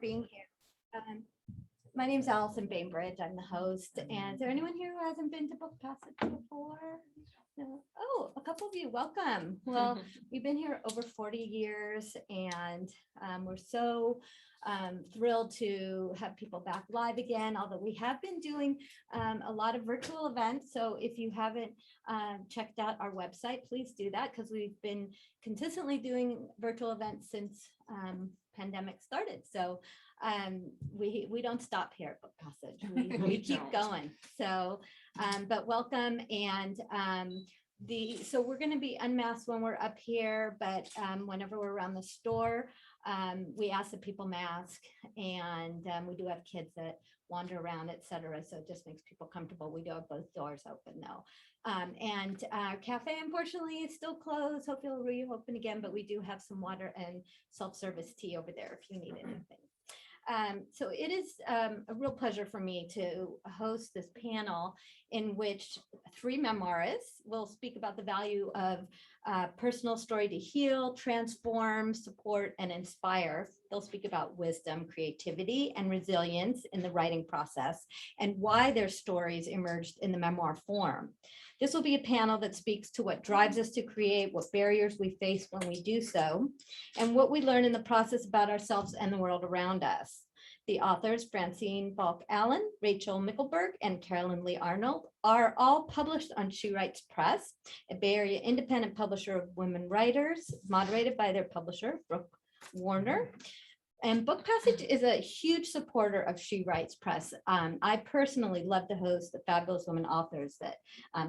being here. My name's Allison Bainbridge. I'm the host. And is there anyone here who hasn't been to Book Passage before? No? Oh, a couple of you. Welcome. Well, we've been here over 40 years, and we're so thrilled to have people back live again, although we have been doing a lot of virtual events. So if you haven't checked out our website, please do that, because we've been consistently doing virtual events since pandemic started. So we don't stop here at Book Passage. We keep going. So, but welcome. And so we're going to be unmasked when we're up here, but whenever we're around the store, we ask that people mask, and we do have kids that wander around, etc. So it just makes people comfortable. We do have both doors open though. And our cafe, unfortunately, is still closed. Hope it'll reopen again, but we do have some water and self-service tea over there if you need anything. So it is a real pleasure for me to host this panel in which three memoirists will speak about the value of personal story to heal, transform, support, and inspire. They'll speak about wisdom, creativity, and resilience in the writing process, and why their stories emerged in the memoir form. This will be a panel that speaks to what drives us to create, what barriers we face when we do so, and what we learn in the process about ourselves and the world around us. The authors, Francine Falk Allen, Rachel Mickelberg, and Carolyn Lee Arnold, are all published on She Writes Press, a Bay Area independent publisher of women writers, moderated by their publisher, Brooke Warner. And Book Passage is a huge supporter of She Writes Press. I personally love to host the fabulous women authors that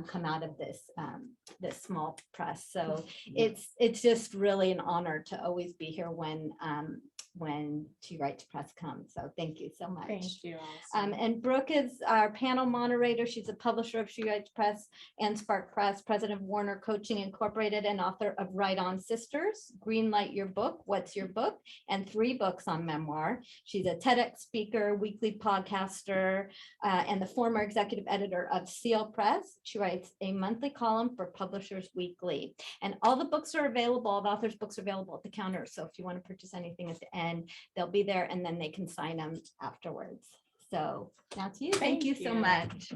come out of this small press. So it's just really an honor to always be here when She Writes Press comes. So thank you so much. Thank you. Awesome. And Brooke is our panel moderator. She's a publisher of She Writes Press and Spark Press, president of Warner Coaching Incorporated, and author of Write On Sisters, Greenlight Your Book, What's Your Book, and 3 books on memoir. She's a TEDx speaker, weekly podcaster, and the former executive editor of Seal Press. She writes a monthly column for Publishers Weekly. And all the books are available, all the authors' books are available at the counter. So if you want to purchase anything at the end, they'll be there, and then they can sign them afterwards. So now to you. Thank you so much.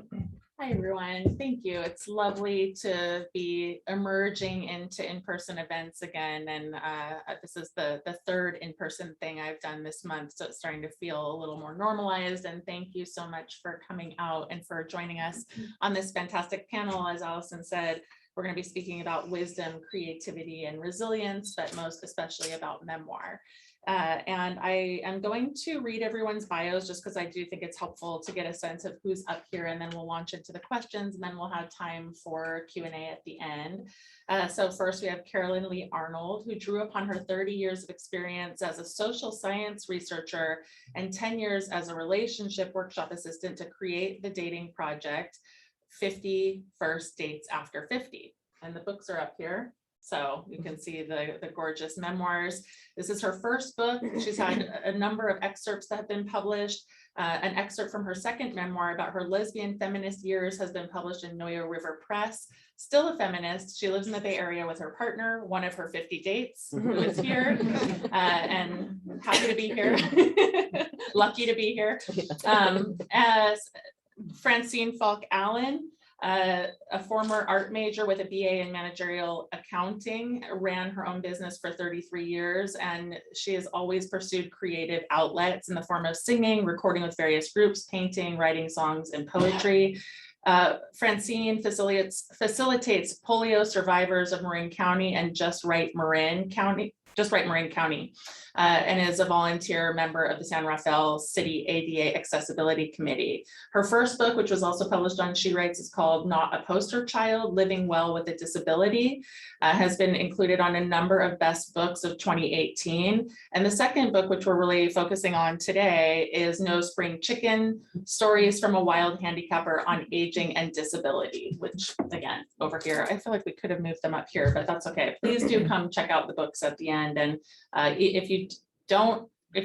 Hi, everyone. Thank you. It's lovely to be emerging into in-person events again. And this is the third in-person thing I've done this month. So it's starting to feel a little more normalized. And thank you so much for coming out and for joining us on this fantastic panel. As Allison said, we're going to be speaking about wisdom, creativity, and resilience, but most especially about memoir. And I am going to read everyone's bios just because I do think it's helpful to get a sense of who's up here, and then we'll launch into the questions, and then we'll have time for Q&A at the end. So first we have Carolyn Lee Arnold, who drew upon her 30 years of experience as a social science researcher and 10 years as a relationship workshop assistant to create the dating project, 50 First Dates After 50. And the books are up here. So you can see the gorgeous memoirs. This is her first book. She's had a number of excerpts that have been published. An excerpt from her second memoir about her lesbian feminist years has been published in Noyo River Press. Still a feminist. She lives in the Bay Area with her partner, one of her 50 dates, who is here, and happy to be here. Lucky to be here. As Francine Falk Allen, a former art major with a BA in managerial accounting, ran her own business for 33 years, and she has always pursued creative outlets in the form of singing, recording with various groups, painting, writing songs, and poetry. Francine facilitates polio survivors of Marin County and Just Right Marin County, and is a volunteer member of the San Rafael City ADA Accessibility Committee. Her first book, which was also published on She Writes, is called Not a Poster Child, Living Well with a Disability, has been included on a number of best books of 2018. And the second book, which we're really focusing on today, is No Spring Chicken, Stories from a Wild Handicapper on Aging and Disability, which again, over here, I feel like we could have moved them up here, but that's okay. Please do come check out the books at the end. And if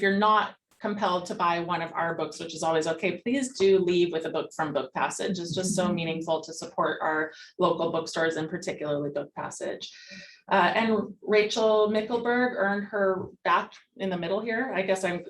you're not compelled to buy one of our books, which is always okay, please do leave with a book from Book Passage. It's just so meaningful to support our local bookstores and particularly Book Passage. And Rachel Mickelberg earned her back in the middle here. I guess I'm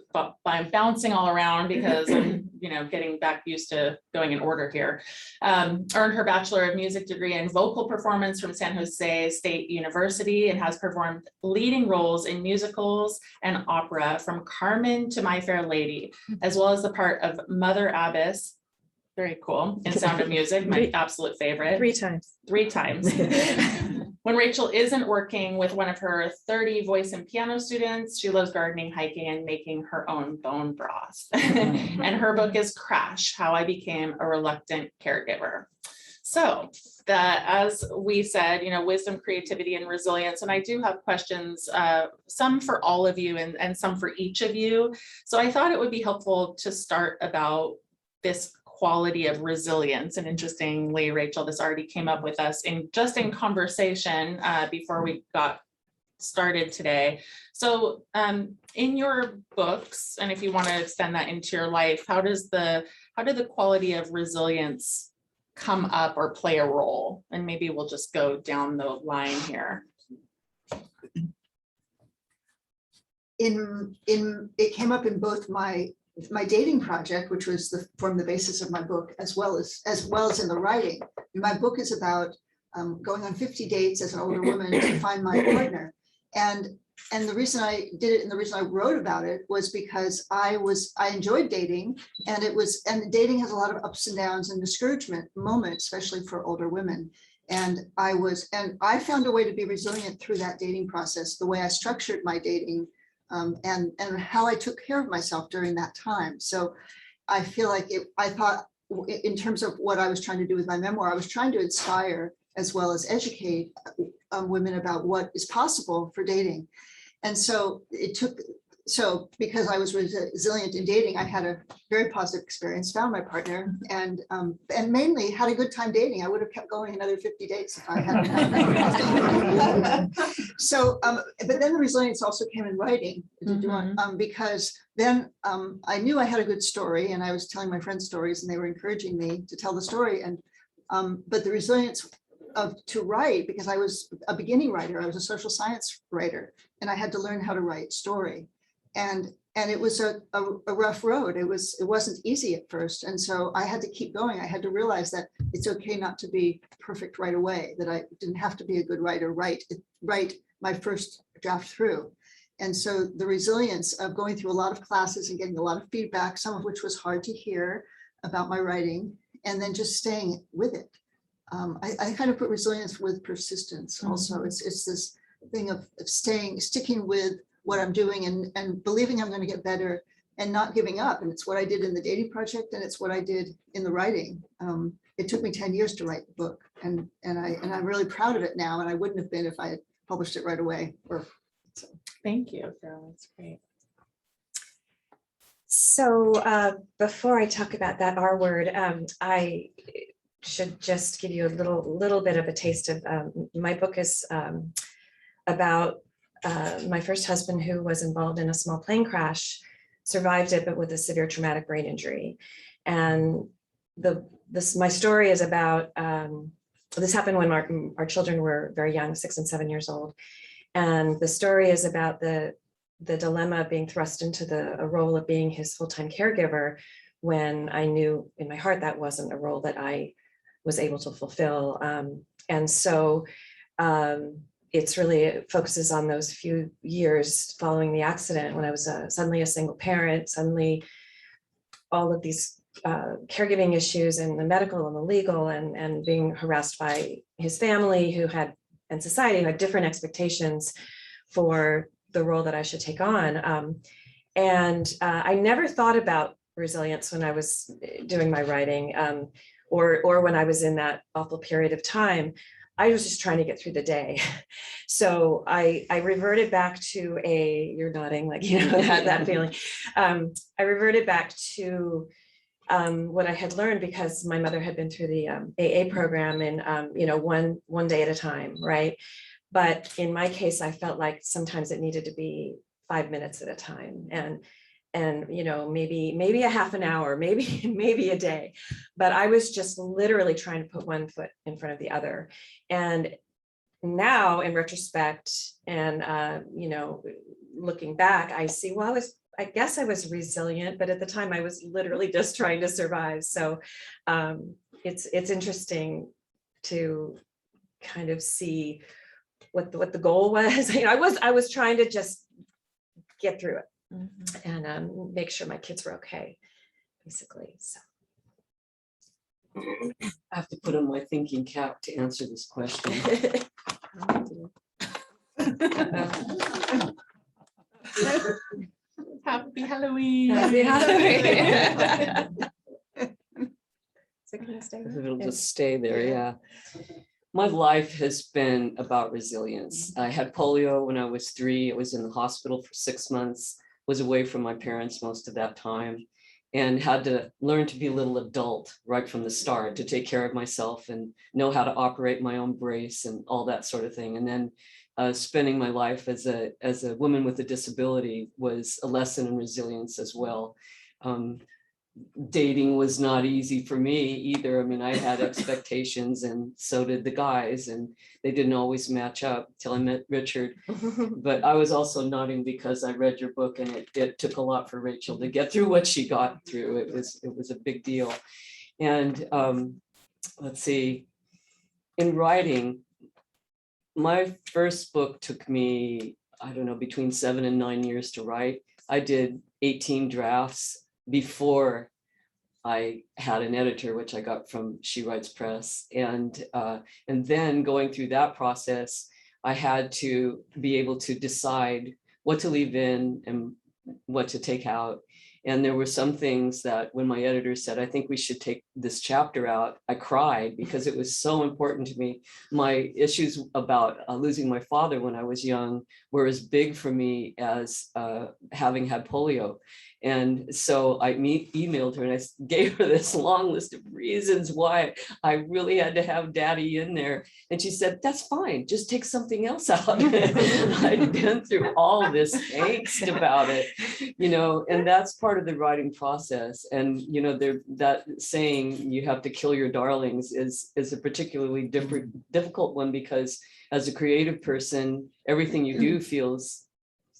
bouncing all around because I'm, getting back used to going in order here. Earned her Bachelor of Music degree in vocal performance from San Jose State University and has performed leading roles in musicals and opera from Carmen to My Fair Lady, as well as the part of Mother Abbess. Very cool. In Sound of Music, my absolute favorite. 3 times. 3 times. When Rachel isn't working with one of her 30 voice and piano students, she loves gardening, hiking, and making her own bone broth. And her book is Crash, How I Became a Reluctant Caregiver. So as we said, wisdom, creativity, and resilience. And I do have questions, some for all of you and some for each of you. So I thought it would be helpful to start about this quality of resilience. And interestingly, Rachel, this already came up with us in conversation before we got started today. So in your books, and if you want to extend that into your life, how did the quality of resilience come up or play a role? And maybe we'll just go down the line here. It came up in both my dating project, which was formed the basis of my book, as well as in the writing. My book is about going on 50 dates as an older woman to find my partner. And the reason I did it and the reason I wrote about it was because I enjoyed dating, and dating has a lot of ups and downs and discouragement moments, especially for older women. And I found a way to be resilient through that dating process, the way I structured my dating, and how I took care of myself during that time. So I feel like I thought in terms of what I was trying to do with my memoir, I was trying to inspire as well as educate women about what is possible for dating. And so because I was resilient in dating, I had a very positive experience, found my partner, and mainly had a good time dating. I would have kept going another 50 dates if I hadn't. So, but then the resilience also came in writing, because then I knew I had a good story, and I was telling my friends stories, and they were encouraging me to tell the story. And but the resilience to write, because I was a beginning writer, I was a social science writer, and I had to learn how to write story. And it was a rough road. It wasn't easy at first. And so I had to keep going. I had to realize that it's okay not to be perfect right away, that I didn't have to be a good writer, write my first draft through. And so the resilience of going through a lot of classes and getting a lot of feedback, some of which was hard to hear about my writing, and then just staying with it. I kind of put resilience with persistence also. It's this thing of sticking with what I'm doing and believing I'm going to get better and not giving up. And it's what I did in the dating project, and it's what I did in the writing. It took me 10 years to write the book, and I'm really proud of it now. And I wouldn't have been if I had published it right away. Thank you, Carol. That's great. So before I talk about that R word, I should just give you a little bit of a taste of my book is about my first husband, who was involved in a small plane crash, survived it, but with a severe traumatic brain injury. And my story is about, this happened when our children were very young, 6 and 7 years old. And the story is about the dilemma of being thrust into a role of being his full-time caregiver, when I knew in my heart that wasn't a role that I was able to fulfill. And so it focuses on those few years following the accident, when I was suddenly a single parent, suddenly all of these caregiving issues and the medical and the legal and being harassed by his family and society who had different expectations for the role that I should take on. And I never thought about resilience when I was doing my writing, or when I was in that awful period of time. I was just trying to get through the day. So I reverted back to you're nodding like, that feeling. I reverted back to what I had learned, because my mother had been through the AA program, and one day at a time, right? But in my case, I felt like sometimes it needed to be 5 minutes at a time. and maybe a half an hour, maybe a day, but I was just literally trying to put one foot in front of the other. And now in retrospect and looking back, I see, well, I guess I was resilient, but at the time I was literally just trying to survive. So it's interesting to kind of see what the goal was. I was trying to just get through it and make sure my kids were okay, basically. So I have to put on my thinking cap to answer this question. Happy Halloween. Happy Halloween. So can I stay there? It'll Yeah. just stay there, yeah. My life has been about resilience. I had polio when I was 3. I was in the hospital for 6 months, was away from my parents most of that time, and had to learn to be a little adult right from the start, to take care of myself and know how to operate my own brace and all that sort of thing. And then spending my life as a woman with a disability was a lesson in resilience as well. Dating was not easy for me either. I mean, I had expectations and so did the guys, and they didn't always match up till I met Richard. But I was also nodding because I read your book, and it took a lot for Rachel to get through what she got through. It was a big deal. And let's see, in writing, my first book took me, I don't know, between 7 and 9 years to write. I did 18 drafts before I had an editor, which I got from She Writes Press. And then going through that process, I had to be able to decide what to leave in and what to take out. And there were some things that when my editor said, I think we should take this chapter out, I cried because it was so important to me. My issues about losing my father when I was young were as big for me as having had polio. And so I emailed her and I gave her this long list of reasons why I really had to have daddy in there. And she said, that's fine, just take something else out. I'd been through all this angst about it, and that's part of the writing process. And, that saying, you have to kill your darlings is a particularly difficult one, because as a creative person, everything you do feels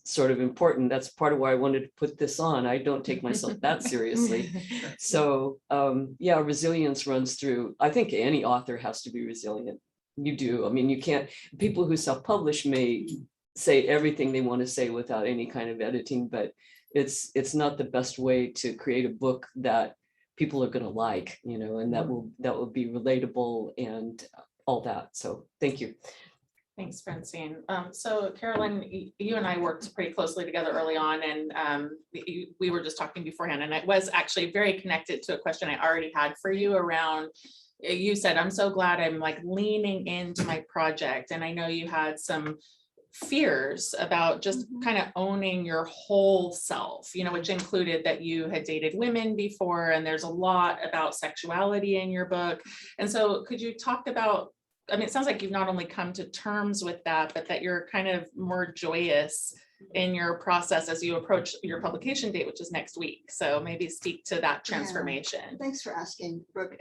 sort of important. That's part of why I wanted to put this on. I don't take myself that seriously. So resilience runs through. I think any author has to be resilient. You do. I mean, you can't, people who self-publish may say everything they want to say without any kind of editing, but it's not the best way to create a book that people are going to like, and that will be relatable and all that. So thank you. Thanks, Francine. So Carolyn, you and I worked pretty closely together early on, and we were just talking beforehand, and it was actually very connected to a question I already had for you around, you said, I'm so glad I'm like leaning into my project. And I know you had some fears about just kind of owning your whole self, which included that you had dated women before, and there's a lot about sexuality in your book. And so could you talk about, I mean, it sounds like you've not only come to terms with that, but that you're kind of more joyous in your process as you approach your publication date, which is next week. So maybe speak to that transformation. Thanks for asking, Brooke.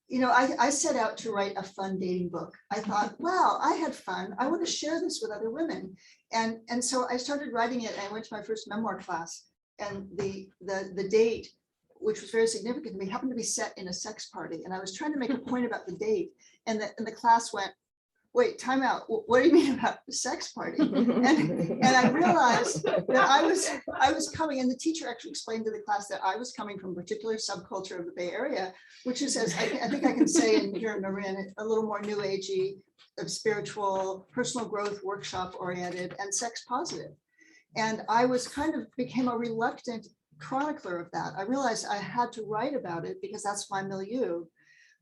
I set out to write a fun dating book. I thought, wow, I had fun. I want to share this with other women. And so I started writing it, and I went to my first memoir class, and the date, which was very significant to me, happened to be set in a sex party. And I was trying to make a point about the date, and the class went, wait, time out. What do you mean about the sex party? And I realized that I was coming, and the teacher actually explained to the class that I was coming from a particular subculture of the Bay Area, which is, as I think I can say in here in Marin, a little more new agey, of spiritual, personal growth, workshop oriented, and sex positive. And I was became a reluctant chronicler of that. I realized I had to write about it because that's my milieu.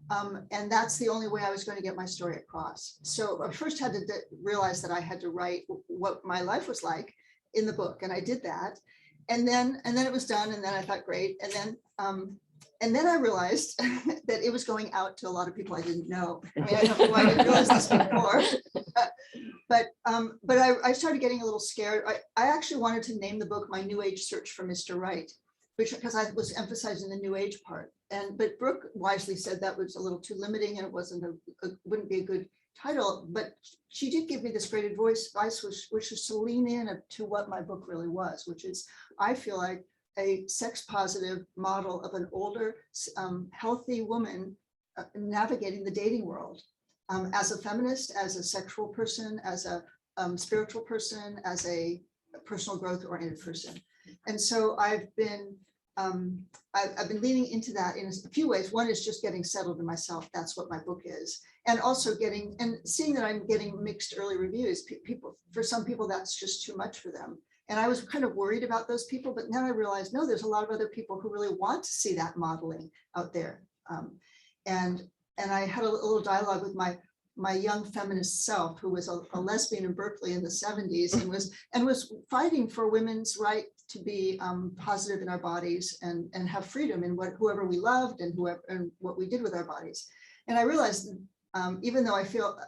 And that's the only way I was going to get my story across. So I first had to realize that I had to write what my life was like in the book, and I did that. And then it was done, and then I thought, great. And then And then I realized that it was going out to a lot of people I didn't know. I mean, I don't know why I didn't realize this before. But I started getting a little scared. I actually wanted to name the book My New Age Search for Mr. Right, because I was emphasizing the New Age part. But Brooke wisely said that was a little too limiting and it wouldn't be a good title. But she did give me this great advice, which was to lean in to what my book really was, which is, I feel like, a sex positive model of an older, healthy woman navigating the dating world as a feminist, as a sexual person, as a spiritual person, as a personal growth oriented person. And so I've been leaning into that in a few ways. One is just getting settled in myself. That's what my book is. And also seeing that I'm getting mixed early reviews. For some people, that's just too much for them. And I was kind of worried about those people, but now I realized, no, there's a lot of other people who really want to see that modeling out there. And I had a little dialogue with my young feminist self, who was a lesbian in Berkeley in the 70s and was fighting for women's right to be positive in our bodies and have freedom in whoever we loved and what we did with our bodies. And I realized, even though I feel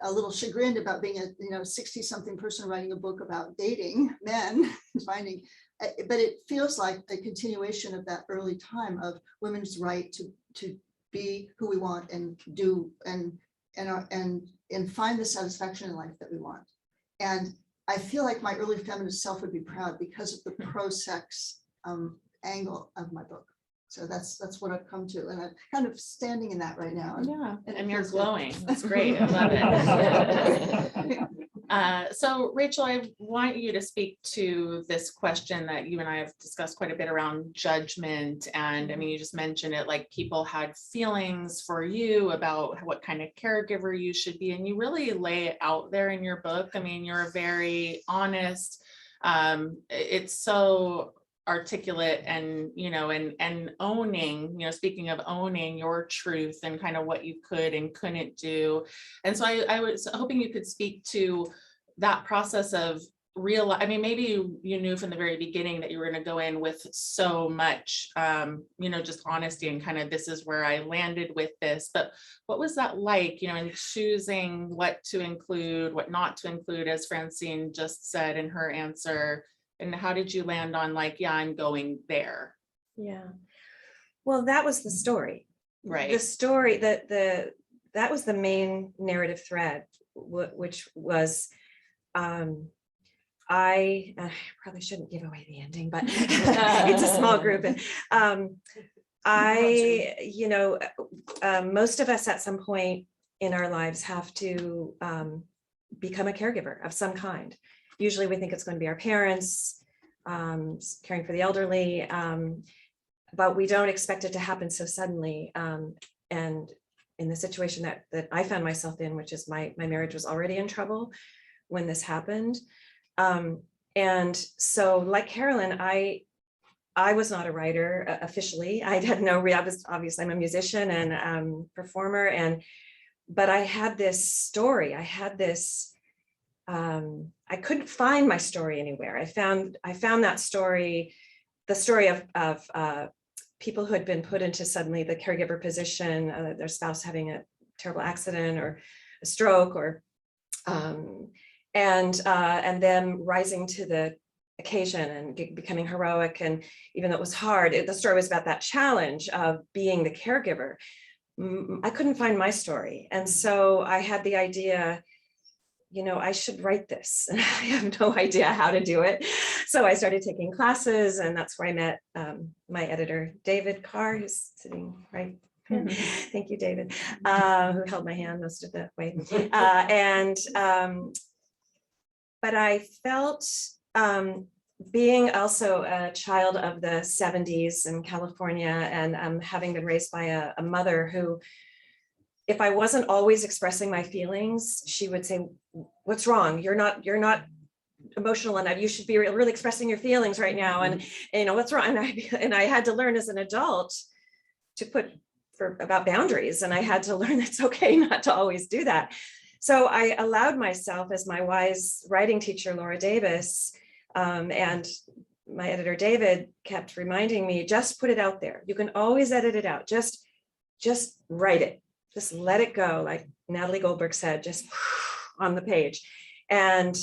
a little chagrined about being a 60-something person writing a book about dating men, but it feels like a continuation of that early time of women's right to be who we want and do and find the satisfaction in life that we want. And I feel like my early feminist self would be proud because of the pro-sex angle of my book. So that's what I've come to, and I'm kind of standing in that right now. Yeah, and and you're feels good. glowing. That's great. I love it. So Rachel, I want you to speak to this question that you and I have discussed quite a bit around judgment. And I mean, you just mentioned it, like people had feelings for you about what kind of caregiver you should be. And you really lay it out there in your book. I mean, you're very honest. It's so articulate and and owning, speaking of owning your truth and kind of what you could and couldn't do. And so I was hoping you could speak to that process of I mean, maybe you knew from the very beginning that you were going to go in with so much, just honesty and kind of, this is where I landed with this. But what was that like, in choosing what to include, what not to include, as Francine just said in her answer? And how did you land on yeah, I'm going there? Yeah. Well, that was the story. Right. The story that was the main narrative thread, which was, I probably shouldn't give away the ending, but it's a small group. And most of us at some point in our lives have to become a caregiver of some kind. Usually we think it's going to be our parents, caring for the elderly, but we don't expect it to happen so suddenly. And in the situation that I found myself in, which is my marriage was already in trouble when this happened. And so like Carolyn, I was not a writer officially. I had obviously I'm a musician and performer, but I had this story. I had this, I couldn't find my story anywhere. I found that story, the story of people who had been put into suddenly the caregiver position, their spouse having a terrible accident or a stroke, or and them rising to the occasion and becoming heroic. And even though it was hard, the story was about that challenge of being the caregiver. I couldn't find my story, and so I had the idea, I should write this. And I have no idea how to do it. So I started taking classes, and that's where I met my editor, David Carr, who's sitting right here. Thank you, David, who held my hand most of the way. But I felt, being also a child of the 70s in California, and having been raised by a mother who, if I wasn't always expressing my feelings, she would say, "What's wrong? You're not emotional enough. You should be really expressing your feelings right now." And what's wrong? And I had to learn as an adult to about boundaries. And I had to learn it's okay not to always do that. So I allowed myself, as my wise writing teacher, Laura Davis, and my editor, David, kept reminding me, just put it out there. You can always edit it out. Just write it. Just let it go. Like Natalie Goldberg said, just on the page. And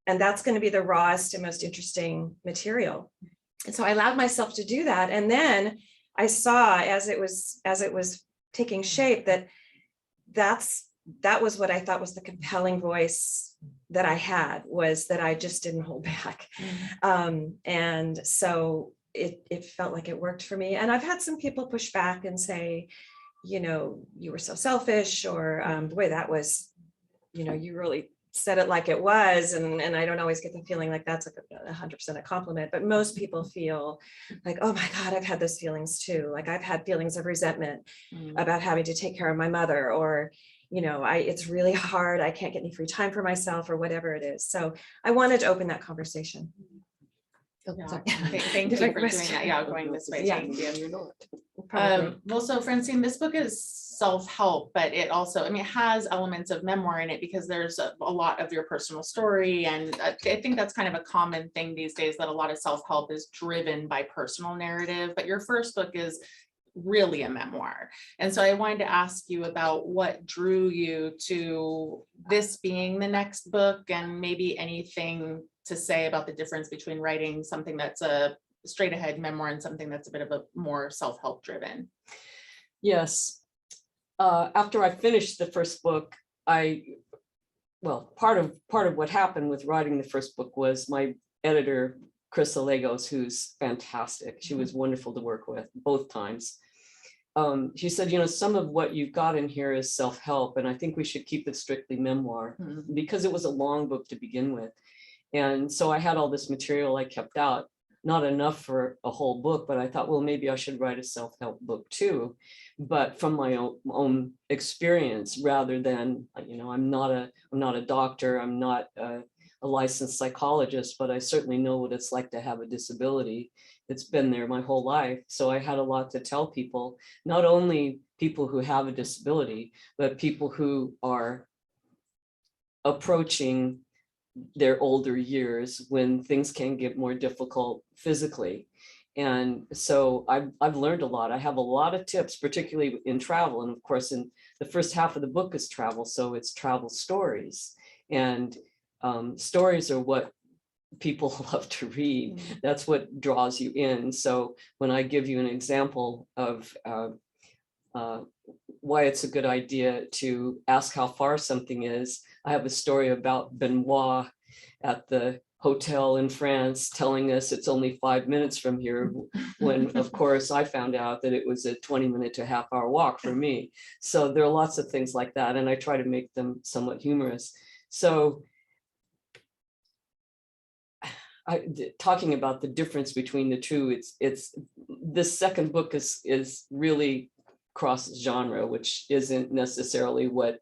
that's going to be the rawest and most interesting material. And so I allowed myself to do that. And then I saw as it was taking shape that was what I thought was the compelling voice that I had, was that I just didn't hold back. And so it felt like it worked for me. And I've had some people push back and say, you were so selfish, or boy, that was, you really said it like it was. And I don't always get the feeling like that's 100% a compliment, but most people feel like, oh my God, I've had those feelings too. Like I've had feelings of resentment about having to take care of my mother, or, it's really hard. I can't get any free time for myself, or whatever it is. So I wanted to open that conversation. Oh, Yeah, sorry. Thank you for doing that. Yeah, going this way. Yeah. Thank you. Probably. Well, so Francine, this book is self-help, but it also, it has elements of memoir in it, because there's a lot of your personal story. And I think that's kind of a common thing these days, that a lot of self-help is driven by personal narrative, but your first book is really a memoir. And so I wanted to ask you about what drew you to this being the next book, and maybe anything to say about the difference between writing something that's a straight ahead memoir and something that's a bit of a more self-help driven. Yes. After I finished the first book, part of what happened with writing the first book was my editor, Chris Allegos, who's fantastic. She was wonderful to work with both times. She said, some of what you've got in here is self-help, and I think we should keep it strictly memoir, because it was a long book to begin with. And so I had all this material I kept out, not enough for a whole book, but I thought, well, maybe I should write a self-help book too, but from my own experience, rather than, I'm not a doctor, I'm not a licensed psychologist, but I certainly know what it's like to have a disability. It's been there my whole life. So I had a lot to tell people, not only people who have a disability, but people who are approaching their older years when things can get more difficult physically. And so I've learned a lot. I have a lot of tips, particularly in travel. And of course, in the first half of the book is travel. So it's travel stories. And stories are what people love to read. That's what draws you in. So when I give you an example of why it's a good idea to ask how far something is, I have a story about Benoit at the hotel in France telling us it's only 5 minutes from here, when of course I found out that it was a 20-minute to a half-hour walk for me. So there are lots of things like that, and I try to make them somewhat humorous. So talking about the difference between the two, it's this second book is really cross genre, which isn't necessarily what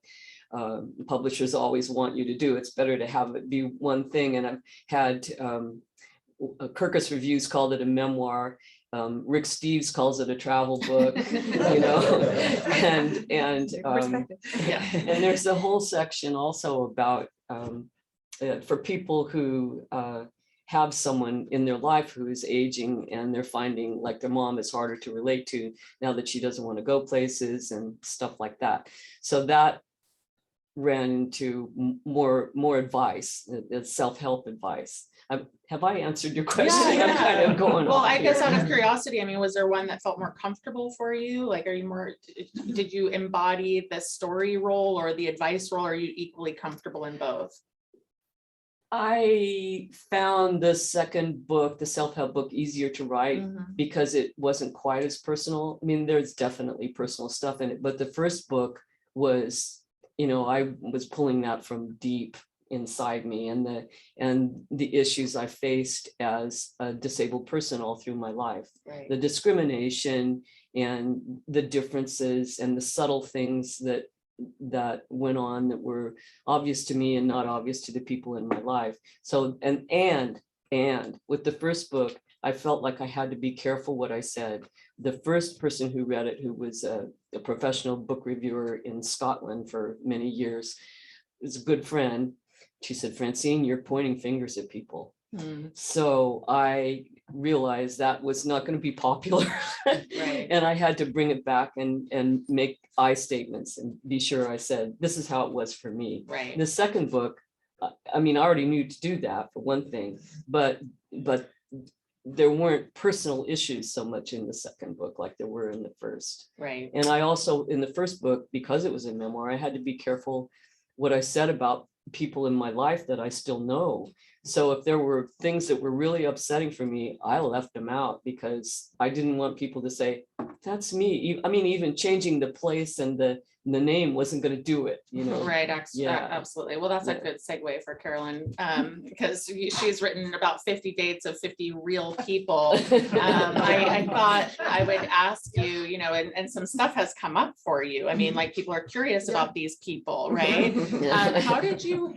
publishers always want you to do. It's better to have it be one thing. And I've had Kirkus Reviews called it a memoir. Rick Steves calls it a travel book, and there's a whole section also about for people who have someone in their life who is aging, and they're finding like their mom is harder to relate to now that she doesn't want to go places and stuff like that. So that ran into more advice, self-help advice. Have I answered your question? Yeah. I'm kind of going well, off I guess here. out of curiosity, was there one that felt more comfortable for you? Like, did you embody the story role or the advice role? Or are you equally comfortable in both? I found the second book, the self-help book, easier to write because it wasn't quite as personal. There's definitely personal stuff in it, but the first book was, I was pulling that from deep inside me, and the issues I faced as a disabled person all through my life, Right. The discrimination and the differences and the subtle things that went on that were obvious to me and not obvious to the people in my life. So and with the first book, I felt like I had to be careful what I said. The first person who read it, who was a professional book reviewer in Scotland for many years, is a good friend. She said, Francine, you're pointing fingers at people. Hmm. So I realized that was not going to be popular. Right. And I had to bring it back and make I statements and be sure I said, this is how it was for me. Right. The second book, I mean, I already knew to do that for one thing, but there weren't personal issues so much in the second book like there were in the first. Right. And I also, in the first book, because it was a memoir, I had to be careful what I said about people in my life that I still know. So if there were things that were really upsetting for me, I left them out because I didn't want people to say, that's me. I mean, even changing the place and the name wasn't going to do it, you know? Right, Yeah. absolutely. Well, that's a Yeah. good segue for Carolyn, because she's written about 50 dates of 50 real people. I thought I would ask you, you know, and some stuff has come up for you. I mean, like people are curious about these people, right? How did you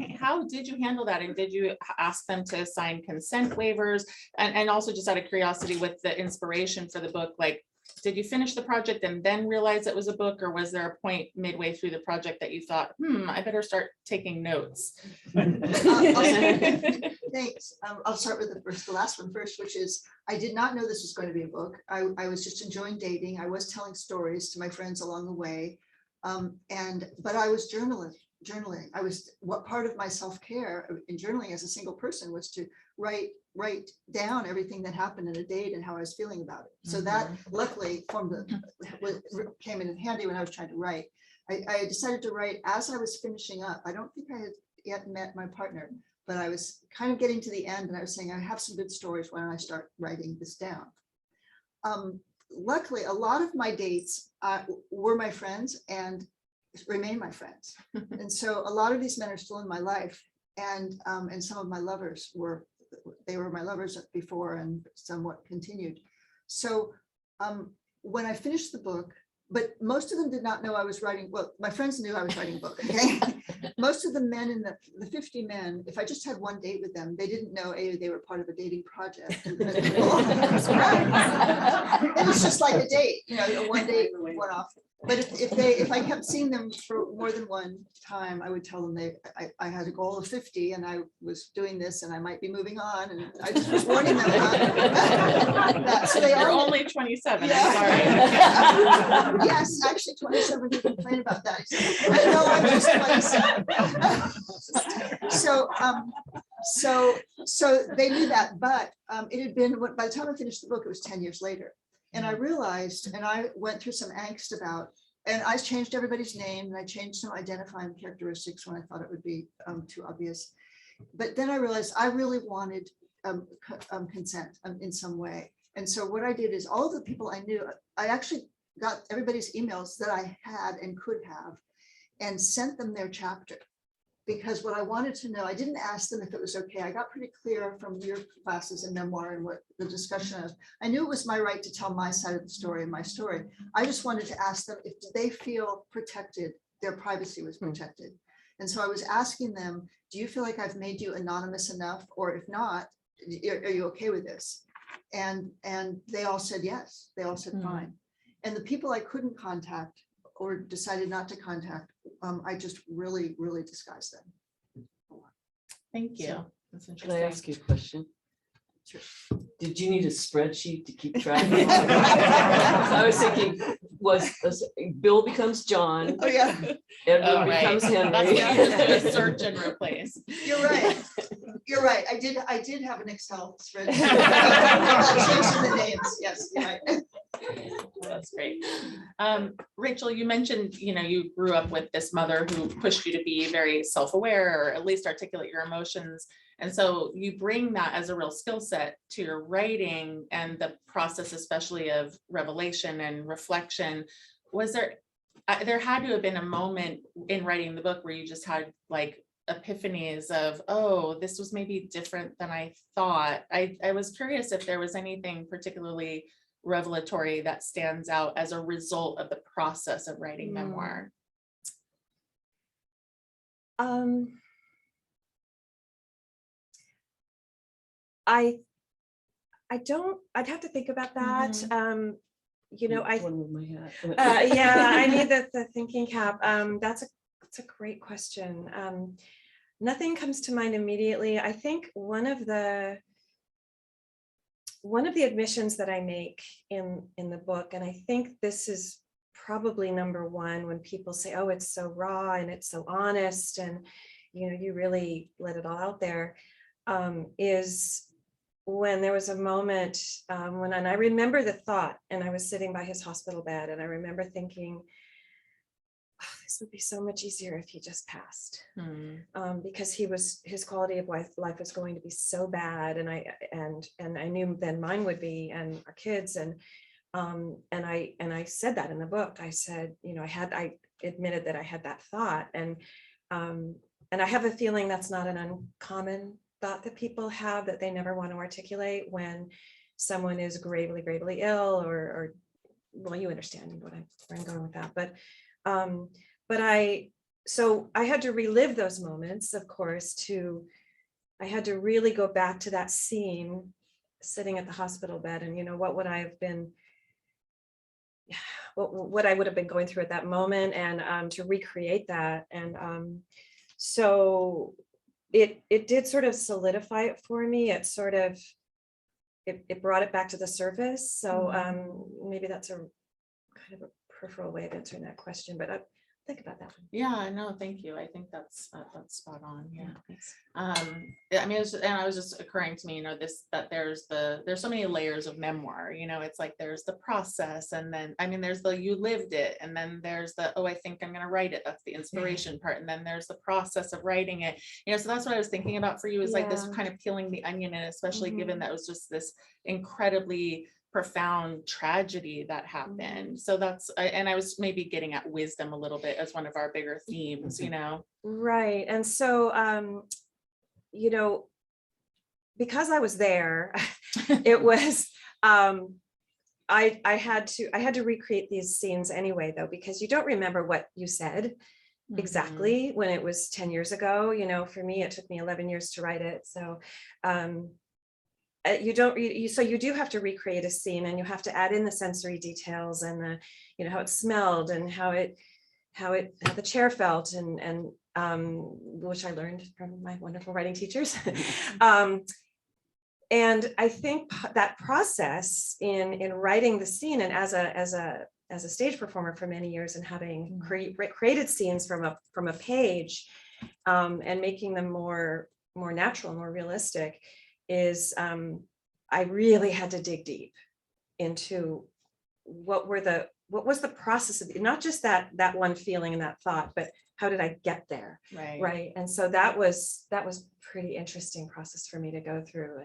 handle that? And did you ask them to sign consent waivers? And also just out of curiosity with the inspiration for the book, like, did you finish the project and then realize it was a book, or was there a point midway through the project that you thought, I better start taking notes? Thanks. I'll start with the last one first, which is, I did not know this was going to be a book. I was just enjoying dating. I was telling stories to my friends along the way. But I was journaling. What part of my self-care in journaling as a single person was to write down everything that happened in a date and how I was feeling about it. So that luckily came in handy when I was trying to write. I decided to write as I was finishing up. I don't think I had yet met my partner, but I was kind of getting to the end and I was saying, I have some good stories. Why don't I start writing this down? Luckily, a lot of my dates were my friends and remain my friends. And so a lot of these men are still in my life, and some of my lovers were my lovers before and somewhat continued. So when I finished the book, but most of them did not know I was writing. Well, my friends knew I was writing a book. Okay? Most of the men in the 50 men, if I just had one date with them, they didn't know they were part of a dating project. It was just like a date, you know, a one date, one off. But if I kept seeing them for more than one time, I would tell them I had a goal of 50 and I was doing this and I might be moving on, and I just was warning them about that. So You're only 27. Yeah. I'm sorry. Yes, actually 27 did complain about that. I know, I'm just 27. So they knew that, but it had been, by the time I finished the book, it was 10 years later. And I realized, and I went through some angst about, and I changed everybody's name and I changed some identifying characteristics when I thought it would be too obvious. But then I realized I really wanted consent in some way. And so what I did is all of the people I knew, I actually got everybody's emails that I had and could have and sent them their chapter. Because what I wanted to know, I didn't ask them if it was okay. I got pretty clear from your classes in memoir and what the discussion was. I knew it was my right to tell my side of the story and my story. I just wanted to ask them if they feel protected, their privacy was protected. And so I was asking them, do you feel like I've made you anonymous enough? Or if not, are you okay with this? And they all said yes. They all said fine. And the people I couldn't contact or decided not to contact, I just really, really disguised them. Thank you. So, That's Can interesting. I ask you a question? Sure. Did you need a spreadsheet to keep track of? I was thinking, was Bill becomes John, Oh, yeah, Edward right. becomes That's Henry. what you have to do, search and replace. you're right. You're right. I did have an Excel spreadsheet. Changing the names. Yes, you're right. That's great. Rachel, you mentioned, you know, you grew up with this mother who pushed you to be very self-aware, or at least articulate your emotions. And so you bring that as a real skill set to your writing and the process, especially of revelation and reflection. Was there had to have been a moment in writing the book where you just had like epiphanies of, oh, this was maybe different than I thought. I was curious if there was anything particularly revelatory that stands out as a result of the process of writing memoir. I'd have to think about that. You know, One with my hat. yeah, I need the thinking cap. That's a great question. Nothing comes to mind immediately. I think one of the admissions that I make in the book, and I think this is probably number one when people say, oh, it's so raw and it's so honest, and you really let it all out there, is when there was a moment when, and I remember the thought, and I was sitting by his hospital bed, and I remember thinking, oh, this would be so much easier if he just passed, because his quality of life was going to be so bad, and I knew then mine would be, and our kids, and I said that in the book. I said, I admitted that I had that thought, and I have a feeling that's not an uncommon thought that people have, that they never want to articulate when someone is gravely ill, or well, you understand where I'm going with that, but I had to relive those moments, of course, I had to really go back to that scene, sitting at the hospital bed, and what would I have been, what I would have been going through at that moment, and to recreate that. And so it did sort of solidify it for me. It sort of, it brought it back to the surface. So maybe that's a kind of a peripheral way of answering that question, but think about that one. Yeah, no, thank you. I think that's spot on. Yeah. Thanks. I mean, it was just occurring to me, that there's so many layers of memoir, it's like there's the process, and then, I mean, there's the, you lived it, and then there's the, oh, I think I'm going to write it. That's the inspiration part. And then there's the process of writing it, so that's what I was thinking about for you, is like this kind of peeling the onion, and especially given that it was just this incredibly profound tragedy that happened. So that's, and I was maybe getting at wisdom a little bit as one of our bigger themes, Right. And so, because I was there, it was, I had to recreate these scenes anyway, though, because you don't remember what you said exactly when it was 10 years ago. For me, it took me 11 years to write it. So, so you do have to recreate a scene, and you have to add in the sensory details, and the, how it smelled, and how the chair felt, and which I learned from my wonderful writing teachers. And I think that process in writing the scene, and as a stage performer for many years, and having created scenes from a page, and making them more natural, more realistic, is I really had to dig deep into what was the process of, not just that one feeling and that thought, but how did I get there? Right. And so that was pretty interesting process for me to go through.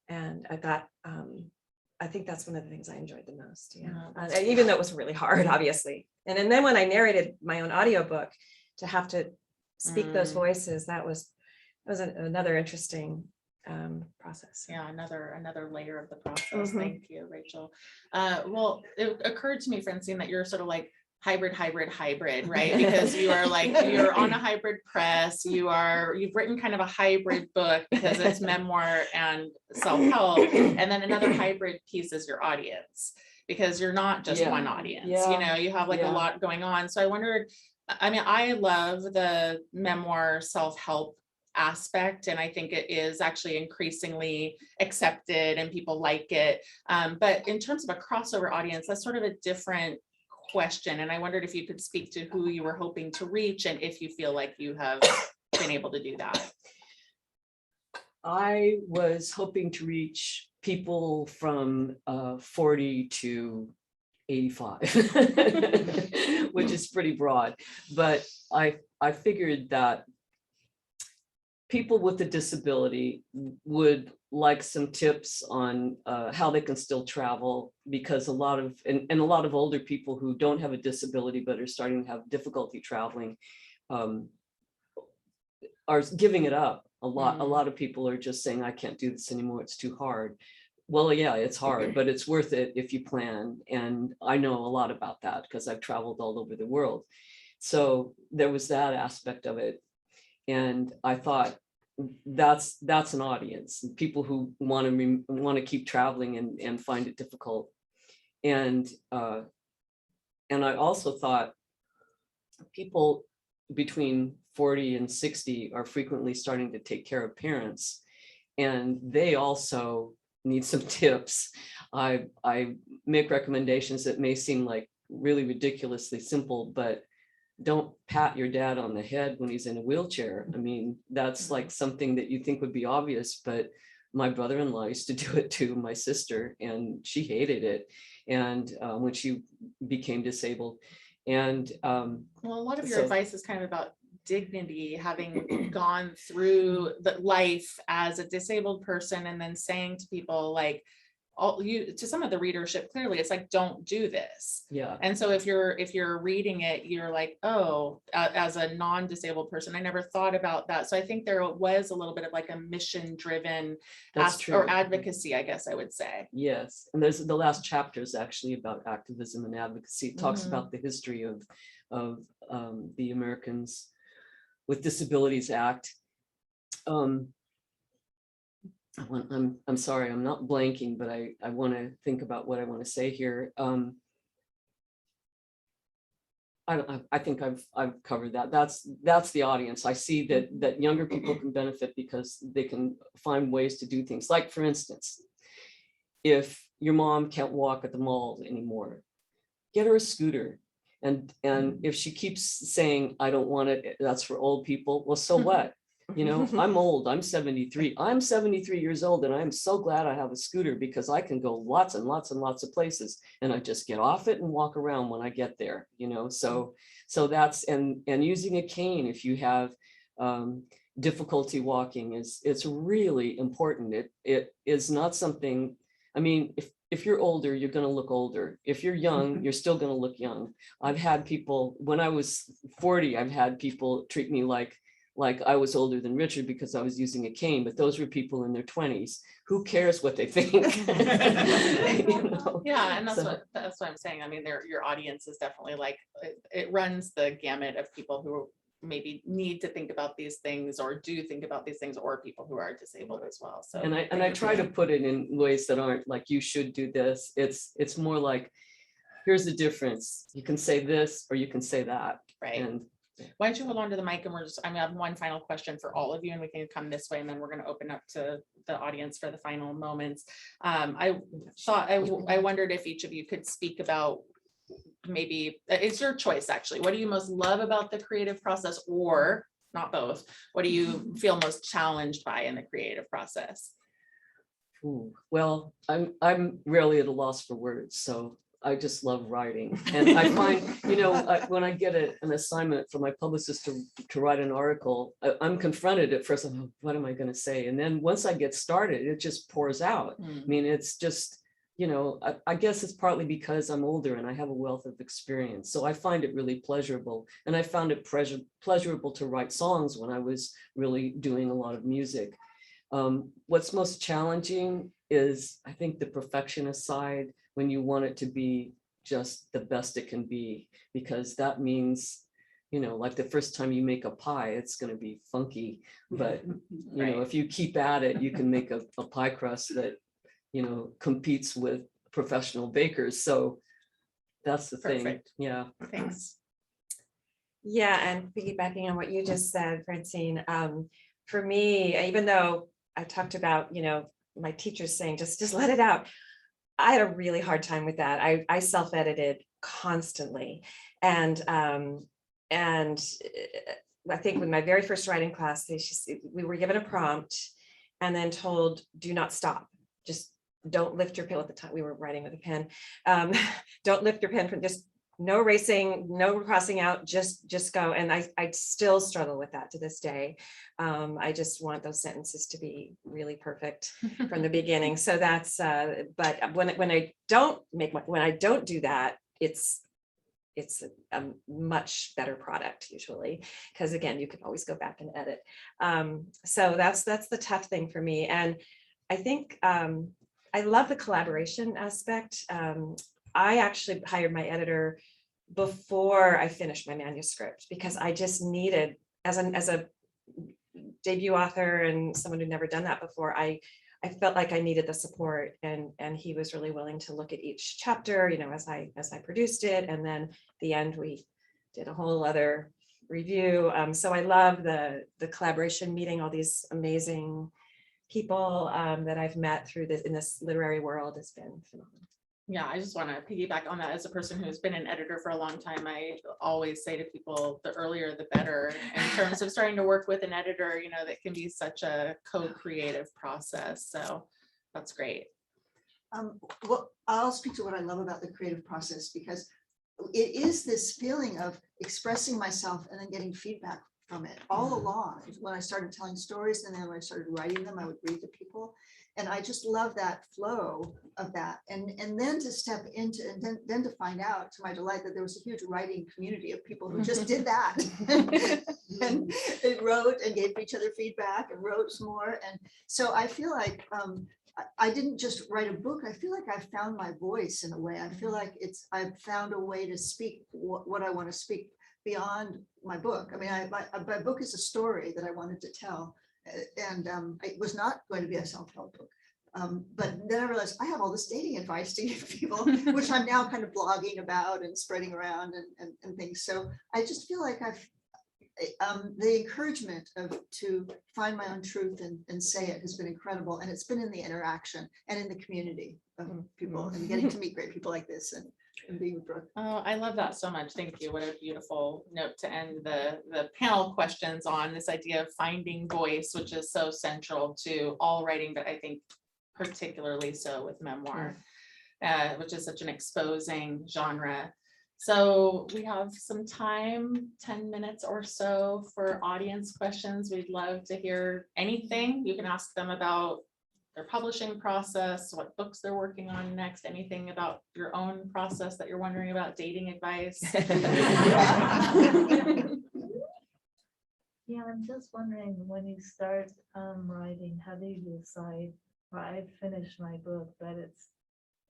And I thought, I think that's one of the things I enjoyed the most. Yeah. Even though it was really hard, obviously. And then when I narrated my own audiobook, to have to speak those voices, that was another interesting process. Yeah, another layer of the process. Thank you, Rachel. Well, it occurred to me, Francine, that you're sort of like hybrid, right? Because you're on a hybrid press, you've written kind of a hybrid book because it's memoir and self-help, and then another hybrid piece is your audience, because you're not just one audience. You have like a lot going on. So I wondered, I mean, I love the memoir self-help aspect, and I think it is actually increasingly accepted and people like it, but in terms of a crossover audience, that's sort of a different question, and I wondered if you could speak to who you were hoping to reach, and if you feel like you have been able to do that. I was hoping to reach people from 40 to 85, which is pretty broad, but I figured that people with a disability would like some tips on how they can still travel, because a lot of older people who don't have a disability but are starting to have difficulty traveling are giving it up. A lot of people are just saying, I can't do this anymore, it's too hard. Well, yeah, it's hard, but it's worth it if you plan. And I know a lot about that because I've traveled all over the world. So there was that aspect of it. And I thought that's an audience, people who want to keep traveling and find it difficult. And I also thought people between 40 and 60 are frequently starting to take care of parents, and they also need some tips. I make recommendations that may seem like really ridiculously simple, but don't pat your dad on the head when he's in a wheelchair. I mean, that's like something that you think would be obvious, but my brother-in-law used to do it to my sister, and she hated it. And when she became disabled, and Well, a lot of your so- advice is kind of about dignity, having gone through the life as a disabled person, and then saying to people like, all you, to some of the readership, clearly it's like, don't do this. yeah, And so if you're reading it, you're like, oh, as a non-disabled person, I never thought about that. So I think there was a little bit of like a mission driven that's true. or advocacy, I guess I would say. Yes, and there's the last chapter is actually about activism and advocacy. It talks Mhm. about the history of the Americans with Disabilities Act. I'm sorry, I'm not blanking, but I want to think about what I want to say here. I think I've covered that. That's the audience. I see that younger people can benefit because they can find ways to do things. Like, for instance, if your mom can't walk at the mall anymore, get her a scooter. And if she keeps saying, I don't want it, that's for old people, well, so what? You know, I'm old, I'm 73. I'm 73 years old, and I'm so glad I have a scooter because I can go lots and lots and lots of places, and I just get off it and walk around when I get there, you know. So that's, and using a cane if you have difficulty walking it's really important. It is not something, I mean, if you're older, you're going to look older. If you're young, you're still going to look young. I've had people, when I was 40, I've had people treat me like I was older than Richard because I was using a cane, but those were people in their 20s. Who cares what they think? You know? Yeah, and that's So- what I'm saying. I mean, your audience is definitely like, it runs the gamut of people who maybe need to think about these things or do think about these things, or people who are disabled as well. So And I try to put it in ways that aren't like, you should do this. It's more like, here's the difference. You can say this or you can say that. right. And Why don't you hold on to the mic, and I have one final question for all of you, and we can come this way, and then we're going to open up to the audience for the final moments. I wondered if each of you could speak about, maybe it's your choice actually, what do you most love about the creative process, or not both? What do you feel most challenged by in the creative process? ooh, well, I'm rarely at a loss for words, so I just love writing. And I find, you know, when I get an assignment from my publicist to write an article, I'm confronted at first. I'm like, what am I going to say? And then once I get started, it just pours out. I mean, it's just, you know, I guess it's partly because I'm older and I have a wealth of experience. So I find it really pleasurable. And I found it pleasurable to write songs when I was really doing a lot of music. What's most challenging is, I think, the perfectionist side, when you want it to be just the best it can be, because that means, you know, like the first time you make a pie, it's going to be funky. But, you know, if you keep at it, you can make a pie crust that, you know, competes with professional bakers. So that's the thing. Perfect. Yeah. Thanks. Yeah, and piggybacking on what you just said, Francine, for me, even though I talked about, you know, my teachers saying, just let it out, I had a really hard time with that. I self-edited constantly. And I think with my very first writing class, we were given a prompt and then told, do not stop. Just don't lift your pen. At the time we were writing with a pen. Don't lift your pen from, just no erasing, no crossing out, just go. And I still struggle with that to this day. I just want those sentences to be really perfect from the beginning. So that's, but when I don't do that, it's a much better product usually, because again, you can always go back and edit. So that's the tough thing for me. And I think I love the collaboration aspect. I actually hired my editor before I finished my manuscript, because I just needed, as a debut author and someone who'd never done that before, I felt like I needed the support, and he was really willing to look at each chapter, you know, as I produced it. And then at the end, we did a whole other review. So I love the collaboration, meeting all these amazing people that I've met through this in this literary world has been phenomenal. Yeah, I just want to piggyback on that. As a person who's been an editor for a long time, I always say to people, the earlier the better in terms of starting to work with an editor, you know, that can be such a co-creative process. So that's great. Well, I'll speak to what I love about the creative process, because it is this feeling of expressing myself and then getting feedback from it all along. When I started telling stories and then when I started writing them, I would read to people. And I just love that flow of that. And then to step into, and then to find out, to my delight, that there was a huge writing community of people who just did that. And they wrote and gave each other feedback and wrote some more. And so I feel like I didn't just write a book. I feel like I found my voice in a way. I feel like I've found a way to speak what I want to speak beyond my book. I mean, my book is a story that I wanted to tell. And it was not going to be a self-help book. But then I realized I have all this dating advice to give people, which I'm now kind of blogging about and spreading around and things. So I just feel like the encouragement to find my own truth and say it has been incredible. And it's been in the interaction and in the community of people and getting to meet great people like this and being with Brooke. Oh, I love that so much. Thank you. What a beautiful note to end the panel questions on, this idea of finding voice, which is so central to all writing, but I think particularly so with memoir, which is such an exposing genre. So we have some time, 10 minutes or so, for audience questions. We'd love to hear anything. You can ask them about their publishing process, what books they're working on next, anything about your own process that you're wondering about, dating advice. Yeah, I'm just wondering, when you start writing, how do you decide? Well, I've finished my book, but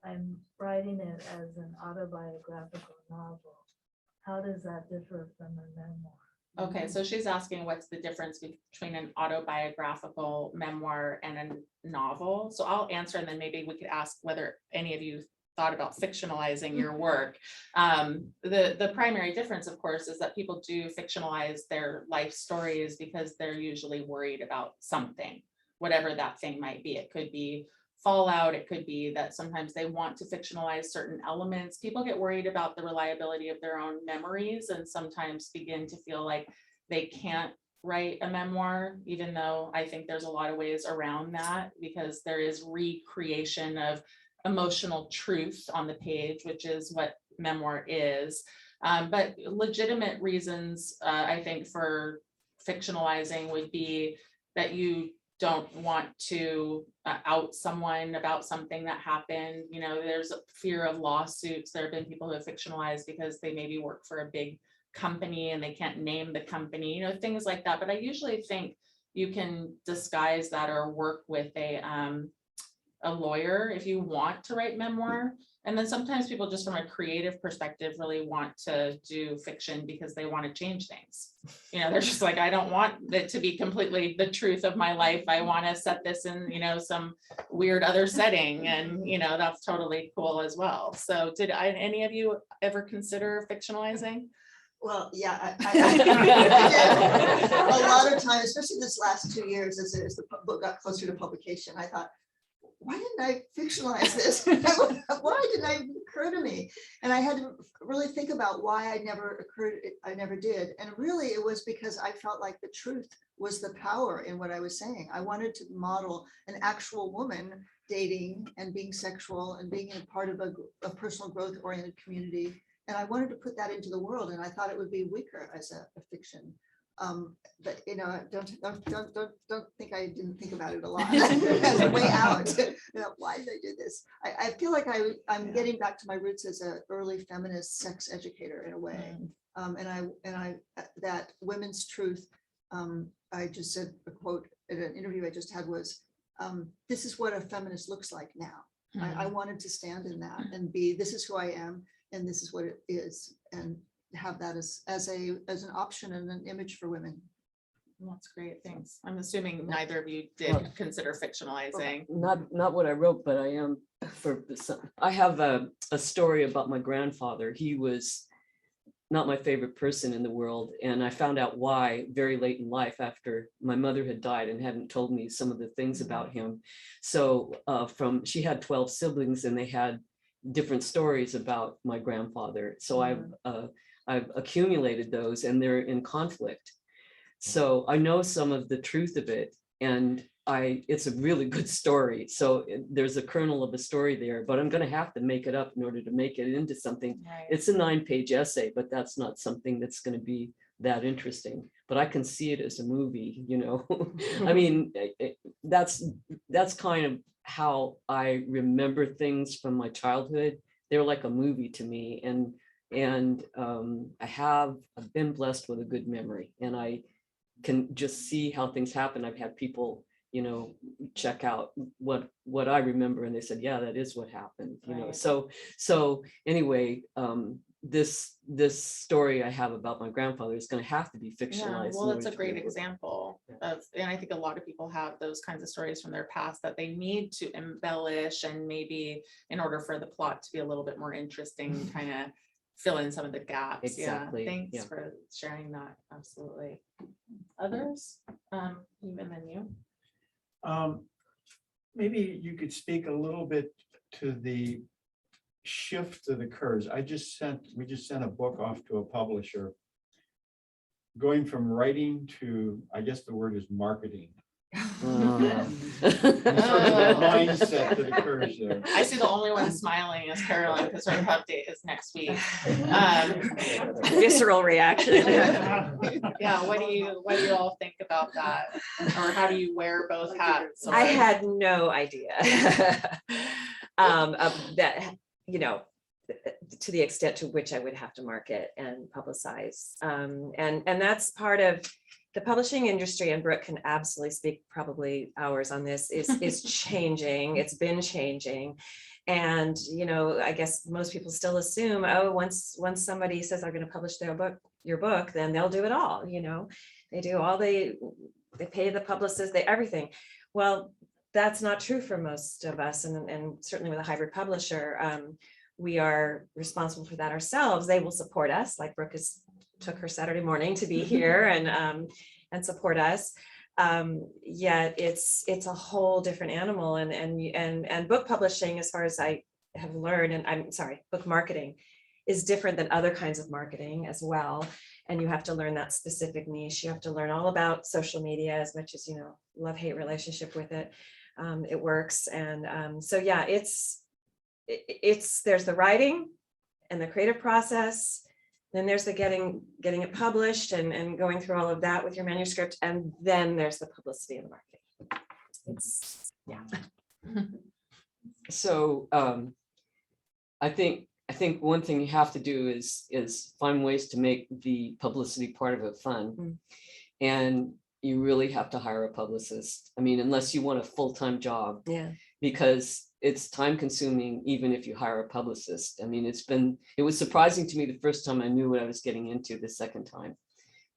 I'm writing it as an autobiographical novel. How does that differ from a memoir? Okay, so she's asking what's the difference between an autobiographical memoir and a novel. So I'll answer, and then maybe we could ask whether any of you thought about fictionalizing your work. The primary difference, of course, is that people do fictionalize their life stories because they're usually worried about something, whatever that thing might be. It could be fallout. It could be that sometimes they want to fictionalize certain elements. People get worried about the reliability of their own memories and sometimes begin to feel like they can't write a memoir, even though I think there's a lot of ways around that, because there is recreation of emotional truth on the page, which is what memoir is. But legitimate reasons, I think, for fictionalizing would be that you don't want to out someone about something that happened. You know, there's a fear of lawsuits. There have been people who have fictionalized because they maybe work for a big company and they can't name the company, you know, things like that. But I usually think you can disguise that or work with a lawyer if you want to write memoir. And then sometimes people just from a creative perspective really want to do fiction because they want to change things. You know, they're just like, I don't want it to be completely the truth of my life. I want to set this in, you know, some weird other setting. And, you know, that's totally cool as well. So did any of you ever consider fictionalizing? Well, yeah, I did. A lot of times, especially this last 2 years, as the book got closer to publication, I thought, why didn't I fictionalize this? Why didn't it occur to me? And I had to really think about why I never did. And really it was because I felt like the truth was the power in what I was saying. I wanted to model an actual woman dating and being sexual and being a part of a personal growth oriented community. And I wanted to put that into the world, and I thought it would be weaker as a fiction. But you know, don't think I didn't think about it a lot as a way out. You know, why did I do this? I feel like I'm getting back to my roots as an early feminist sex educator in a way. And that women's truth. I just said a quote at an interview I just had was, "This is what a feminist looks like now." I wanted to stand in that and be, this is who I am, and this is what it is, and have that as an option and an image for women. That's great, thanks. I'm assuming neither of you did consider fictionalizing. Not what I wrote, but I am I have a story about my grandfather. He was not my favorite person in the world. And I found out why very late in life, after my mother had died and hadn't told me some of the things about him. So she had 12 siblings, and they had different stories about my grandfather. So I've accumulated those, and they're in conflict. So I know some of the truth of it, and it's a really good story. So there's a kernel of a story there, but I'm going to have to make it up in order to make it into something. Right. It's a 9-page essay, but that's not something that's going to be that interesting. But I can see it as a movie, you know. I mean, that's kind of how I remember things from my childhood. They're like a movie to me, and I've been blessed with a good memory, and I can just see how things happen. I've had people, you know, check out what I remember, and they said, yeah, that is what happened, you know. Right. So anyway, this story I have about my grandfather is going to have to be Yeah, fictionalized. well, in it's order a to great be able to- example of, and I think a lot of people have those kinds of stories from their past that they need to embellish, and maybe in order for the plot to be a little bit more interesting, kind of fill in some of the gaps. Exactly, Yeah, thanks yeah. for sharing that. Absolutely. Others, even than you. Maybe you could speak a little bit to the shift that occurs. We just sent a book off to a publisher, going from writing to, I guess the word is marketing. Sort of the mindset that occurs there. I see the only one smiling is Carolyn, because her update is next week. Visceral reaction. Yeah, what do you all think about that? Or how do you wear both hats? I or- had no idea that, you know, to the extent to which I would have to market and publicize. And that's part of the publishing industry, and Brooke can absolutely speak probably hours on this, is changing. It's been changing. And, you know, I guess most people still assume, oh, once somebody says they're going to publish your book, then they'll do it all. You know, they do all they pay the publicist, everything. Well, that's not true for most of us. And certainly with a hybrid publisher, we are responsible for that ourselves. They will support us, like Brooke took her Saturday morning to be here and support us. Yet it's a whole different animal, and book publishing, as far as I have learned, and I'm sorry, book marketing is different than other kinds of marketing as well. And you have to learn that specific niche. You have to learn all about social media, as much as, you know, love-hate relationship with it. It works. And so, yeah, there's the writing and the creative process. Then there's the getting it published and going through all of that with your manuscript. And then there's the publicity and the marketing. It's, yeah. So I think one thing you have to do is find ways to make the publicity part of it fun. And you really have to hire a publicist. I mean, unless you want a full-time job. Yeah. Because it's time consuming, even if you hire a publicist. I mean, it was surprising to me the first time I knew what I was getting into. The second time,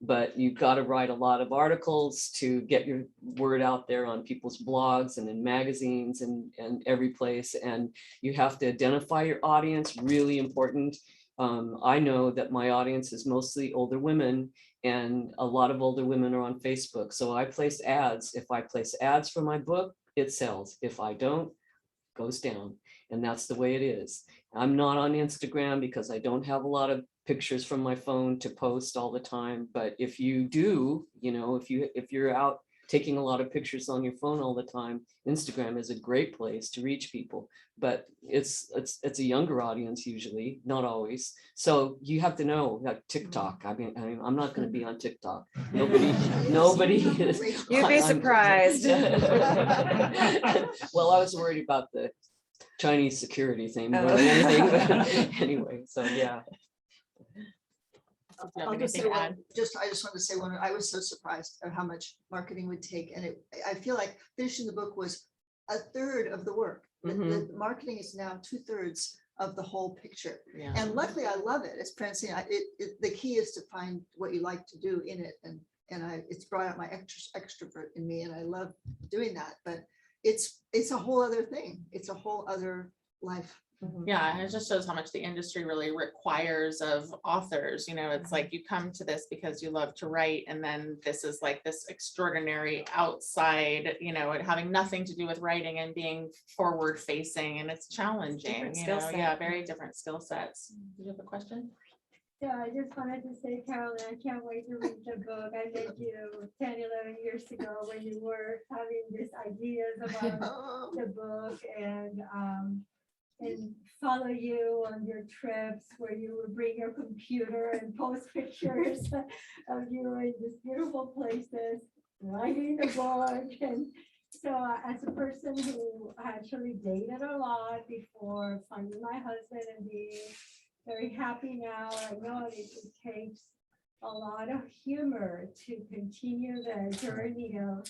but you've got to write a lot of articles to get your word out there on people's blogs and in magazines and every place. And you have to identify your audience, really important. I know that my audience is mostly older women, and a lot of older women are on Facebook. So I place ads. If I place ads for my book, it sells. If I don't, goes down. And that's the way it is. I'm not on Instagram because I don't have a lot of pictures from my phone to post all the time. But if you do, you know, if you're out taking a lot of pictures on your phone all the time, Instagram is a great place to reach people. But it's a younger audience usually, not always. So you have to know that TikTok. I mean, I'm not going to be on TikTok. Nobody is. You'd be surprised. Well, I was worried about the Chinese security thing more Oh. than anything, but anyway, so yeah. Do you have I'll just say anything to one, add? I just want to say I was so surprised at how much marketing would take, and I feel like finishing the book was a third of the work. The marketing is now 2/3 of the whole picture. Yeah. And luckily, I love it. As Francine, the key is to find what you like to do in it, and it's brought out my extrovert in me, and I love doing that. But it's a whole other thing. It's a whole other life. Yeah, and it just shows how much the industry really requires of authors. It's like you come to this because you love to write, and then this is like this extraordinary outside, it having nothing to do with writing and being forward facing, and it's challenging, Different skill set. yeah, very different skill sets. Did you have a question? Yeah, I just wanted to say, Carolyn, I can't wait to read the book. I met you 10, 11 years ago when you were having these ideas about Oh, the book and follow you on your trips where you would bring your computer and post pictures of you in these beautiful places, writing the book. And so as a person who actually dated a lot before finding my husband and being very happy now, I know it takes a lot of humor to continue the journey of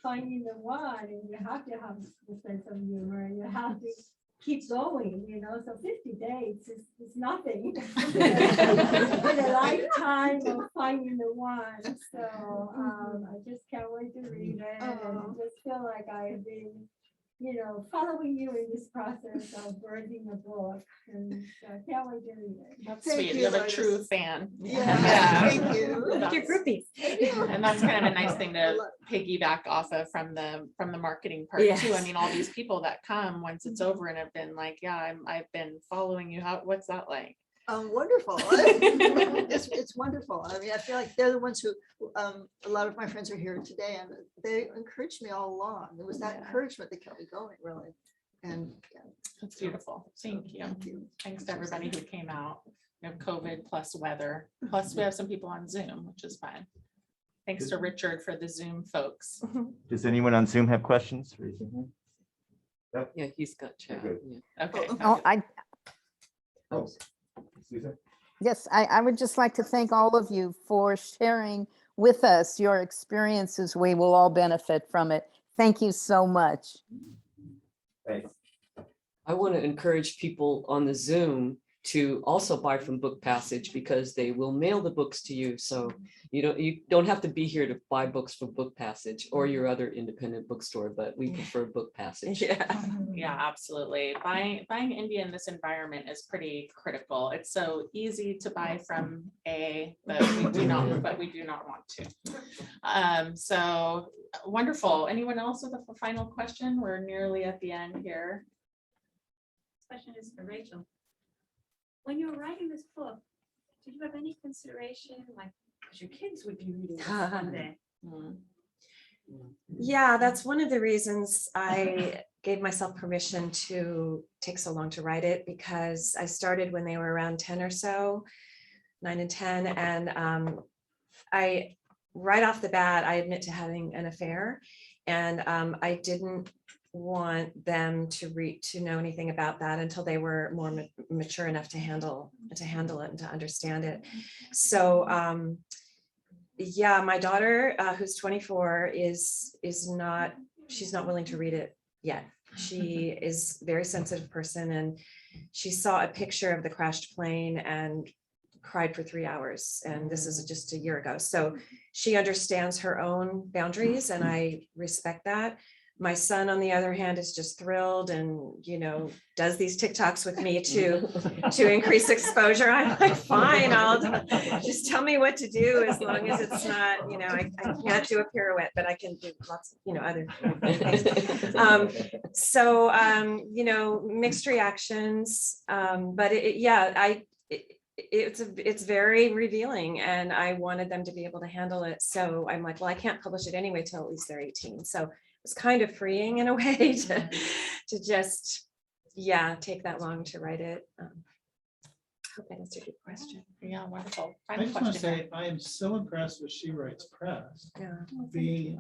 finding the one, and you have to have the sense of humor, and you have to keep going, so 50 days is nothing. In a lifetime of finding the one. So I just can't wait to read it. And I just feel like I've been, following you in this process of birthing a book. And so I can't wait to read it. That's Thank sweet. you, You have a Lotus. true fan. yeah, thank you. Your groupies. And that's kind of a nice thing I to love- piggyback off of from the marketing part too. I Yes. mean, all these people that come once it's over and have been like, yeah, I've been following you. What's that like? Wonderful. It's wonderful. I mean, I feel like they're the ones who, a lot of my friends are here today, and they encouraged me all along. It was that encouragement that kept me going, really. And yeah, That's beautiful. Thank you. thank you. Thanks to everybody who came out. We have COVID plus weather, plus we have some people on Zoom, which is fun. Thanks to Richard for the Zoom folks. Does anyone on Zoom have questions? Raise your hand. Yeah, he's got chat. good. Yeah. Okay. Oh, Oh, Susan? yes, I would just like to thank all of you for sharing with us your experiences. We will all benefit from it. Thank you so much. Thanks. I want to encourage people on the Zoom to also buy from Book Passage because they will mail the books to you. So you don't have to be here to buy books from Book Passage or your other independent bookstore, but we prefer Book Passage. Yeah. Yeah, absolutely. Buying indie in this environment is pretty critical. It's so easy to buy from but we do not want to. So wonderful. Anyone else with a final question? We're nearly at the end here. This question is for Rachel. When you were writing this book, did you have any consideration, like, because your kids would be reading this someday? Yeah, that's one of the reasons I gave myself permission to take so long to write it, because I started when they were around 10 or so, 9 and 10. And I, right off the bat, I admit to having an affair, and I didn't want them to know anything about that until they were more mature enough to handle it and to understand it. So yeah, my daughter, who's 24, she's not willing to read it yet. She is a very sensitive person, and she saw a picture of the crashed plane and cried for 3 hours. And this is just a year ago. So she understands her own boundaries, and I respect that. My son, on the other hand, is just thrilled and, does these TikToks with me to increase exposure. I'm like, fine, I'll just tell me what to do, as long as it's not, I can't do a pirouette, but I can do lots of, other things. So, mixed reactions, but it's very revealing, and I wanted them to be able to handle it. So I'm like, well, I can't publish it anyway till at least they're 18. So it's kind of freeing in a way to just, take that long to write it. Hope that answered your question. Yeah, wonderful. I Final just want to question. say, I am so impressed with She Writes Press, Yeah.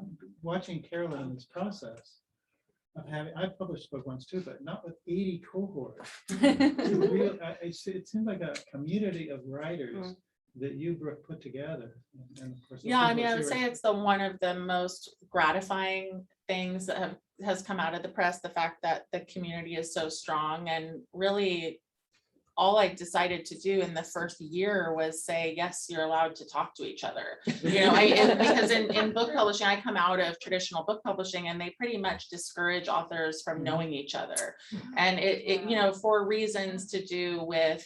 watching Carolyn in this process of having, I published a book once too, but not with 80 cohorts. It seems like a community of writers that you put together. And of course, the Yeah, I people mean, at I would She say Writes- it's one of the most gratifying things that has come out of the press, the fact that the community is so strong, and really all I decided to do in the first year was say, yes, you're allowed to talk to each other. Because in book publishing, I come out of traditional book publishing, and they pretty much discourage authors from knowing each other. And it for reasons to do with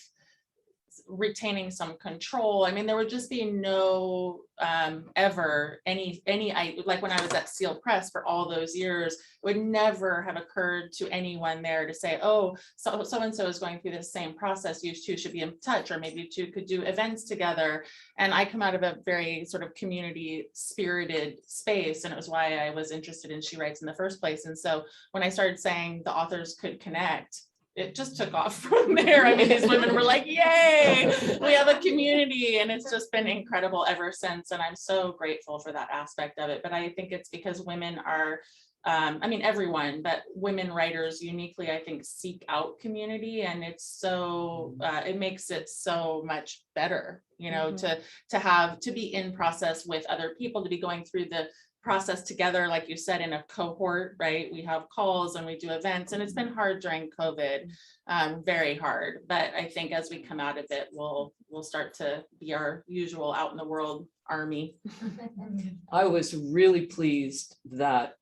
retaining some control. I mean, there would just be no ever any like when I was at Seal Press for all those years, it would never have occurred to anyone there to say, oh, so and so is going through the same process, you two should be in touch, or maybe you two could do events together. And I come out of a very sort of community spirited space, and it was why I was interested in She Writes in the first place. And so when I started saying the authors could connect, it just took off from there. I mean, these women were like, yay, we have a community, and it's just been incredible ever since. And I'm so grateful for that aspect of it. But I think it's because women are, I mean, everyone, but women writers uniquely, I think, seek out community, and it's so, it makes it so much better, to be in process with other people, to be going through the process together, like you said, in a cohort, right? We have calls and we do events, and it's been hard during COVID, very hard. But I think as we come out of it, we'll start to be our usual out in the world army. I was really pleased that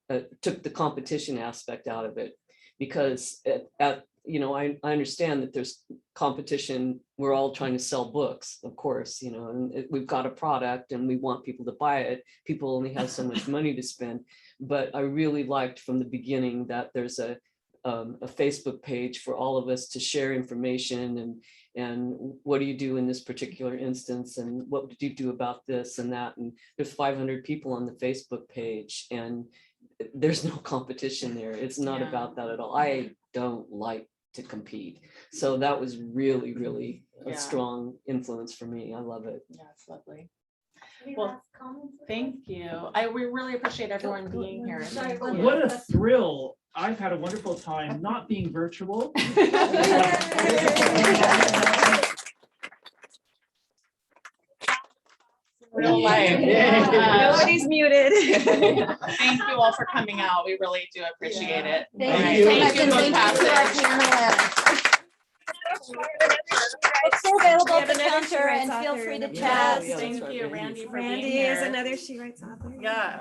took the competition aspect out of it, because I understand that there's competition. We're all trying to sell books, of course, and we've got a product and we want people to buy it. People only have so much money to spend. But I really liked from the beginning that there's a Facebook page for all of us to share information and what do you do in this particular instance, and what did you do about this and that. And there's 500 people on the Facebook page, and there's no competition there. It's not about that at all. I don't like to compete. So that was really, really a strong influence for me. I love it. Yeah, it's lovely. Any Well, last comments? Thank you. We really appreciate everyone being here. Thank you. What a thrill. I've had a wonderful time not being virtual. Real life. Nobody's muted. Thank you all for coming out. We really do appreciate it. Thank you so much, and Book thank you to our Passage. panelists. Books are available at the counter, and feel free to chat. Yeah, that's Thank right, you, Randy. Randy, for being Randy here. is another She Writes author. Yeah.